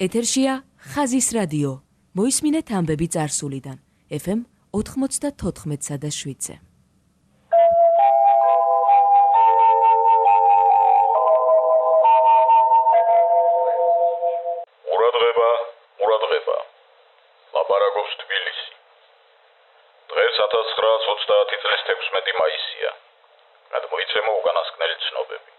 ეთერშია ხაზის რადიო. მოისმინეთ ამბები წარსულიდან. FM 94.7. ყურადღება. ლაპარაკობს თბილისი. დღეს 1930 წლის 16 მაისია. გადმოიცემა უკანასკნელი ცნობები.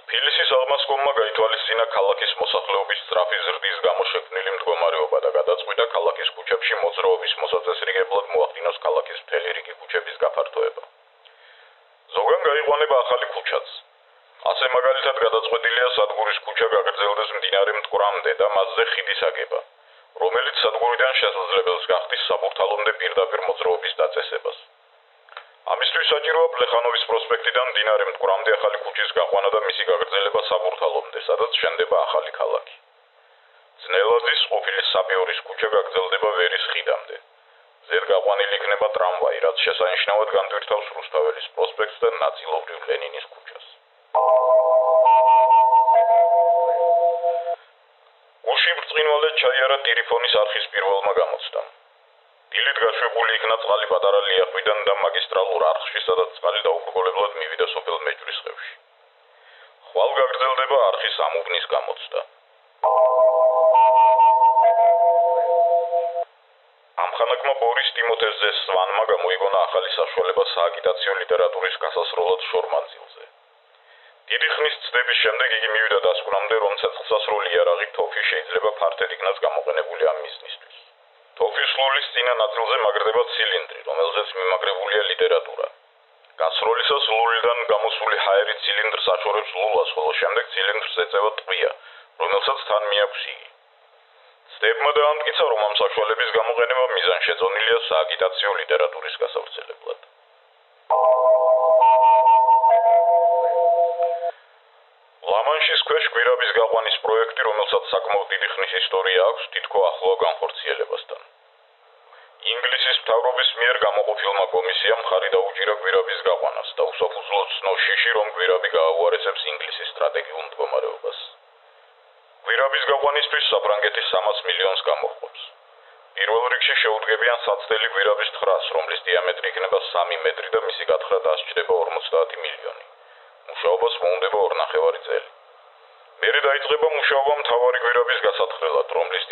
თბილისის აღმასკომმა გაითვალისწინა ქალაქის მოსახლეობის სწრაფი ზრდის გამო შექმნილი მდგომარეობა და გადაწყვიტა ქალაქის ქუჩებში მოძრაობის მოსაწესრიგებლად მოახდინოს ქალაქის მთელი რიგი ქუჩების გაფართოება. ზოგან გაიყვანება ახალი ქუჩაც. ასე მაგალითად გადაწყვეტილია სადგურის ქუჩა გაგრძელდეს მდინარე მტკვრამდე და მასზე ხიდის აგება, რომელიც სადგურიდან შესაძლებელს გახდის საბურთალომდე პირდაპირ მოძრაობის დაწესებას. ამისთვის საჭიროა პლეხანოვის პროსპექტიდან მდინარე მტკვრამდე ახალი ქუჩის გაყვანა და მისი გაგრძელება საბურთალომდე, სადაც შენდება ახალი ქალაქი. ძნელაძის ყოფილი საბიორის ქუჩა გაგრძელდება ვერის ხიდამდე. ზედ გაყვანილი იქნება ტრამვაი, რაც შესანიშნავად განტვირთავს რუსთაველის პროსპექტს და ნაწილობრივ ლენინის ქუჩას. გულში ბრწყინვალედ ჩაიარა ტირიფონის არხის პირველმა გამოცდამ. დილით გაშვებული იქნა წყალი პატარა ლიახვიდან და მაგისტრალურ არხში, სადაც წყალი დაუბრკოლებლად მივიდა სოფელ მეჯვრისხევში. ხვალ გაგრძელდება არხის ამუბნის გამოცდა. ამხანაგმა ბორის ტიმოთეზე სვანმა გამოიგონა ახალი საშუალება სააგიტაციო ლიტერატურის გასასროლად შორმანძილზე. დიდი ხნის ცდების შემდეგ იგი მივიდა დასკვნამდე, რომ ცეცხლსასროლი იარაღი თოფი შეიძლება ფართედ იქნას გამოყენებული ამ მიზნისთვის. თოფის სრულის წინა ნაწილზე მაგრდება ცილინდრი, რომელზეც მიმაგრებულია ლიტერატურა. გასროლისას ლულიდან გამოსული ჰაერი ცილინდრს აჩორებს ლულას, ხოლო შემდეგ ცილინდრს ეწევა ტყვია, რომელსაც თან მიაქვს იგი. ცდებმა დაამტკიცა, რომ ამ საშუალების გამოყენება მიზანშეწონილია სააგიტაციო ლიტერატურის გასავრცელებლად. ლამანშის ქვეშ გვირაბის გაყვანის პროექტი, რომელსაც საკმაოდ დიდი ხნის ისტორია აქვს, თითქო ახლოა განხორციელებასთან. ინგლისის მთავრობის მიერ გამოყოფილმა კომისიამ ხარი დაუჭირა გვირაბის გაყვანას და უსაფუძვლოდ ცნო შიში, რომ გვირაბი გააუარესებს ინგლისის სტრატეგიულ მდგომარეობას. გვირაბის გაყვანისთვის საფრანგეთი 300 მილიონს გამოჰყობს. პირველ რიგში შეუდგებიან საცდელი გვირაბის თხრას, რომლის დიამეტრი იქნება 3 მეტრი და მისი გათხრა დასჭდება 50 მილიონი. მუშაობას მოუნდება 2.5 წელი. მერე დაიწყება მუშაობა მთავარი გვირაბის გასათხრელად, რომლის